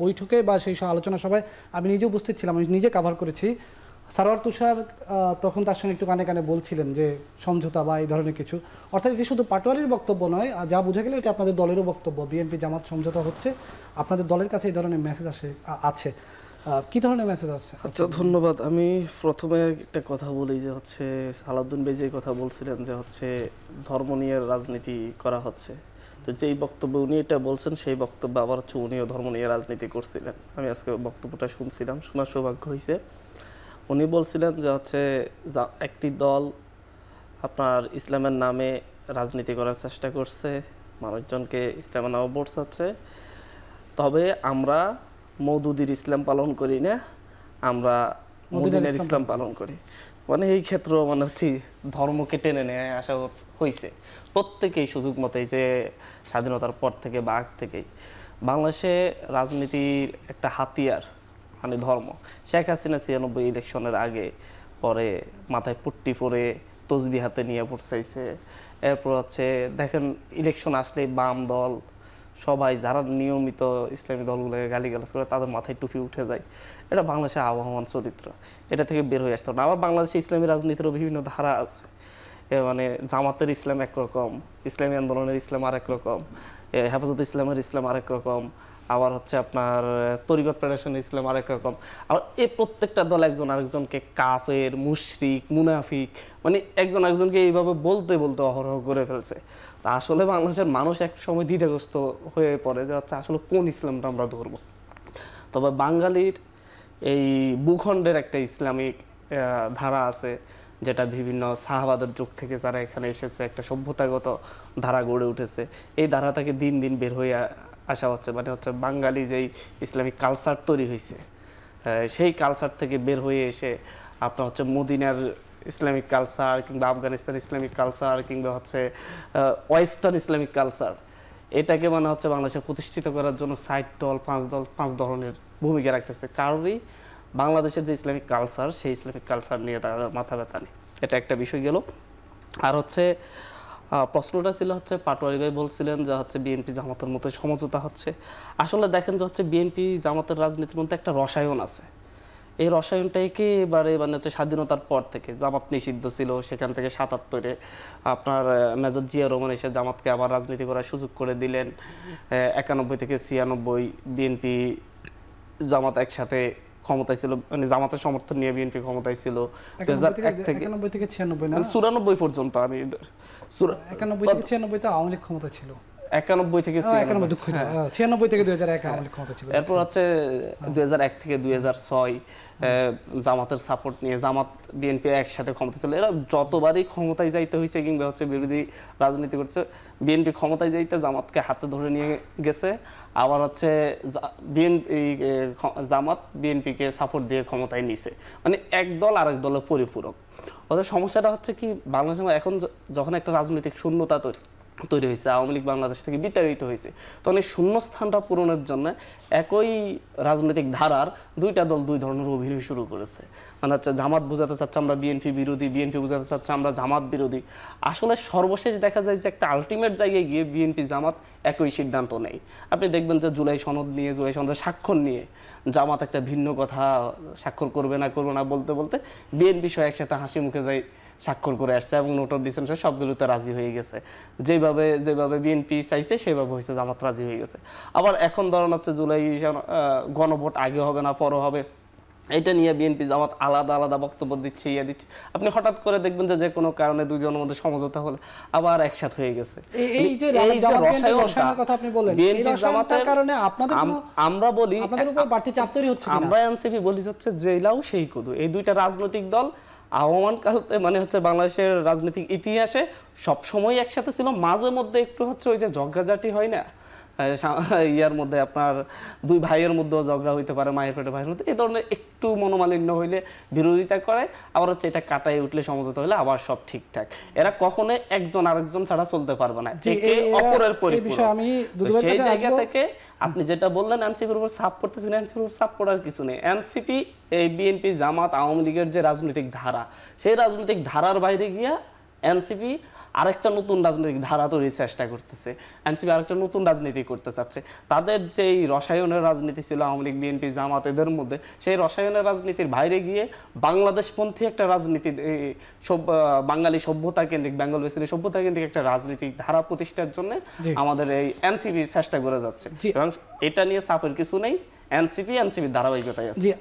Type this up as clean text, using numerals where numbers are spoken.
বৈঠকে বা সেই আলোচনা সভায় আমি নিজে উপস্থিত ছিলাম, আমি নিজে কাভার করেছি। সারোয়ার তুষার তখন তার সঙ্গে একটু কানে কানে বলছিলেন যে সমঝোতা বা এই ধরনের কিছু, অর্থাৎ এটি শুধু পাটোয়ারির বক্তব্য নয়, যা বোঝা গেল এটা আপনাদের দলেরও বক্তব্য। বিএনপি জামাত সমঝোতা হচ্ছে, আপনাদের দলের কাছে এই ধরনের মেসেজ আছে। কি ধরনের মেসেজ আছে? আচ্ছা, ধন্যবাদ। আমি প্রথমে একটা কথা বলি যে হচ্ছে সালাউদ্দিন ভাই যে কথা বলছিলেন যে হচ্ছে ধর্ম নিয়ে রাজনীতি করা হচ্ছে, তো যেই বক্তব্য উনি এটা বলছেন সেই বক্তব্য আবার হচ্ছে উনিও ধর্ম নিয়ে রাজনীতি করছিলেন। আমি আজকে বক্তব্যটা শুনছিলাম, শোনার সৌভাগ্য হয়েছে। উনি বলছিলেন যে হচ্ছে একটি দল আপনার ইসলামের নামে রাজনীতি করার চেষ্টা করছে, মানুষজনকে ইসলামের নামে বোঝাচ্ছে, তবে আমরা মওদুদির ইসলাম পালন করি না, আমরা মদিনার ইসলাম পালন করি। মানে এই ক্ষেত্রে মানে হচ্ছে ধর্মকে টেনে নিয়ে আসা হয়েছে প্রত্যেকেই সুযোগ মতোই, যে স্বাধীনতার পর থেকে বা আগ থেকেই বাংলাদেশে রাজনীতির একটা হাতিয়ার মানে ধর্ম। শেখ হাসিনা 96 ইলেকশনের আগে পরে মাথায় পুট্টি পরে তসবি হাতে নিয়ে ভোট চাইছে। এরপর হচ্ছে দেখেন ইলেকশন আসলেই বাম দল সবাই যারা নিয়মিত ইসলামী দলগুলোকে গালিগালাজ করে তাদের মাথায় টুপি উঠে যায়। এটা বাংলাদেশের আবহমান চরিত্র, এটা থেকে বের হয়ে আসতে হবে না। আবার বাংলাদেশে ইসলামী রাজনীতিরও বিভিন্ন ধারা আছে। মানে জামাতের ইসলাম একরকম, ইসলামী আন্দোলনের ইসলাম আরেক রকম, হেফাজত ইসলামের ইসলাম আরেক রকম, আবার হচ্ছে আপনার তরিকত ফেডারেশনের ইসলাম আরেক রকম। আর এই প্রত্যেকটা দল একজন আরেকজনকে কাফের, মুশরিক, মুনাফিক মানে একজন আরেকজনকে এইভাবে বলতে বলতে অহরহ করে ফেলছে। তা আসলে বাংলাদেশের মানুষ এক সময় দ্বিধাগ্রস্ত হয়ে পড়ে যে হচ্ছে আসলে কোন ইসলামটা আমরা ধরবো। তবে বাঙালির এই ভূখণ্ডের একটা ইসলামিক ধারা আছে, যেটা বিভিন্ন সাহাবাদের যুগ থেকে যারা এখানে এসেছে একটা সভ্যতাগত ধারা গড়ে উঠেছে। এই ধারা থেকে দিন দিন বের হয়ে আসা হচ্ছে, মানে হচ্ছে বাঙালি যেই ইসলামিক কালচার তৈরি হয়েছে সেই কালচার থেকে বের হয়ে এসে আপনার হচ্ছে মদিনার ইসলামিক কালচার কিংবা আফগানিস্তান ইসলামিক কালচার কিংবা হচ্ছে ওয়েস্টার্ন ইসলামিক কালচার, এটাকে মানে হচ্ছে বাংলাদেশে প্রতিষ্ঠিত করার জন্য 60 দল 5 ধরনের ভূমিকা রাখতেছে। কারোরই বাংলাদেশের যে ইসলামিক কালচার সেই ইসলামিক কালচার নিয়ে তার মাথা ব্যথা নেই। এটা একটা বিষয় গেল। আর হচ্ছে প্রশ্নটা ছিল হচ্ছে পাটোয়ারি ভাই বলছিলেন যে হচ্ছে বিএনপি জামাতের মতো সমঝোতা হচ্ছে। আসলে দেখেন যে হচ্ছে বিএনপি জামাতের রাজনীতির মধ্যে একটা রসায়ন আছে। এই রসায়নটা একেবারে মানে হচ্ছে স্বাধীনতার পর থেকে জামাত নিষিদ্ধ ছিল, সেখান থেকে 77-এ আপনার মেজর জিয়া রহমান এসে জামাতকে আবার রাজনীতি করার সুযোগ করে দিলেন। 91 থেকে 96 বিএনপি জামাত একসাথে ক্ষমতায় ছিল, মানে জামাতের সমর্থন নিয়ে বিএনপি ক্ষমতায় ছিল 2001 থেকে 91 থেকে 96 না 94 পর্যন্ত। আমি 91 থেকে 96 তে আওয়ামী লীগ ক্ষমতা ছিল। 91 থেকে 96 থেকে 2001 আওয়ামী লীগ ক্ষমতা ছিল। এরপর হচ্ছে 2001 থেকে 2006 জামাতের সাপোর্ট নিয়ে জামাত বিএনপি একসাথে ক্ষমতা ছিল। এরা যতবারই ক্ষমতায় যাইতে হয়েছে কিংবা হচ্ছে বিরোধী রাজনীতি করছে, বিএনপি ক্ষমতায় যাইতে জামাতকে হাতে ধরে নিয়ে গেছে। আবার হচ্ছে জামাত বিএনপিকে সাপোর্ট দিয়ে ক্ষমতায় নিছে, মানে এক দল আরেক দলের পরিপূরক। ওদের সমস্যাটা হচ্ছে কি, বাংলাদেশে এখন যখন একটা রাজনৈতিক শূন্যতা তৈরি হয়েছে, আওয়ামী লীগ বাংলাদেশ থেকে বিতাড়িত হয়েছে, তখন এই শূন্যস্থানটা পূরণের জন্য একই রাজনৈতিক ধারার দুইটা দল দুই ধরনের অভিনয় শুরু করেছে। মানে হচ্ছে জামাত বোঝাতে চাচ্ছে আমরা বিএনপি বিরোধী, বিএনপি বোঝাতে চাচ্ছে আমরা জামাত বিরোধী। আসলে সর্বশেষ দেখা যায় যে একটা আলটিমেট জায়গায় গিয়ে বিএনপি জামাত একই সিদ্ধান্ত নেই। আপনি দেখবেন যে জুলাই সনদের স্বাক্ষর নিয়ে জামাত একটা ভিন্ন কথা স্বাক্ষর করবে না বলতে বলতে বিএনপি সহ একসাথে হাসি মুখে যায় স্বাক্ষর করে আসছে এবং নোট অফ ডিসেন্ট সবগুলোতে রাজি হয়ে গেছে। যেভাবে বিএনপি চাইছে সেভাবে হয়েছে, জামাত রাজি হয়ে গেছে। আবার এখন ধরেন হচ্ছে জুলাই গণভোট আগে হবে না পরে হবে, এটা নিয়ে বিএনপি জামাত আলাদা আলাদা বক্তব্য দিচ্ছে, দিচ্ছে। আপনি হঠাৎ করে দেখবেন যে কোনো কারণে দুইজনের মধ্যে সমঝোতা হলে আবার একসাথে হয়ে গেছে। আমরা বলি আমরা এনসিপি বলি হচ্ছে জেলাও সেই কুদু। এই দুইটা রাজনৈতিক দল আহ্বান কালতে মানে হচ্ছে বাংলাদেশের রাজনৈতিক ইতিহাসে সবসময় একসাথে ছিল। মাঝে মধ্যে একটু হচ্ছে ওই যে ঝগড়াঝাটি হয় না ইয়ার মধ্যে, আপনার দুই ভাইয়ের মধ্যেও ঝগড়া হইতে পারে, মায়ের পেটে ভাইয়ের মধ্যে, এই ধরনের একটু মনোমালিন্য হইলে বিরোধিতা করে, আবার হচ্ছে এটা কাটাই উঠলে সমঝোতা হলে আবার সব ঠিকঠাক। এরা কখনোই একজন আরেকজন ছাড়া চলতে পারবে না, অপরের পরিপূরক। সেই জায়গা থেকে আপনি যেটা বললেন এনসিপির উপর সাপ করতেছেন, এনসিপির উপর সাপ করার কিছু নেই। এনসিপি এই বিএনপি জামাত আওয়ামী লীগের যে রাজনৈতিক ধারা, সেই রাজনৈতিক ধারার বাইরে গিয়া এনসিপি আরেকটা নতুন রাজনৈতিক ধারা তৈরির চেষ্টা করতেছে, এনসিপি আরেকটা নতুন রাজনীতি করতে চাচ্ছে। তাদের যেই রসায়নের রাজনীতি ছিল আওয়ামী লীগ, বিএনপি, জামাত এদের মধ্যে, সেই রসায়নের রাজনীতির বাইরে গিয়ে বাংলাদেশপন্থী একটা রাজনীতি, বাঙালি সভ্যতা কেন্দ্রিক, বেঙ্গল বেসিস সভ্যতা কেন্দ্রিক একটা রাজনীতিক ধারা প্রতিষ্ঠার জন্য আমাদের এই এনসিপি চেষ্টা করে যাচ্ছে। এবং এটা নিয়ে চাপের কিছু নেই, এনসিপির ধারাবাহিকতায় আছে। জি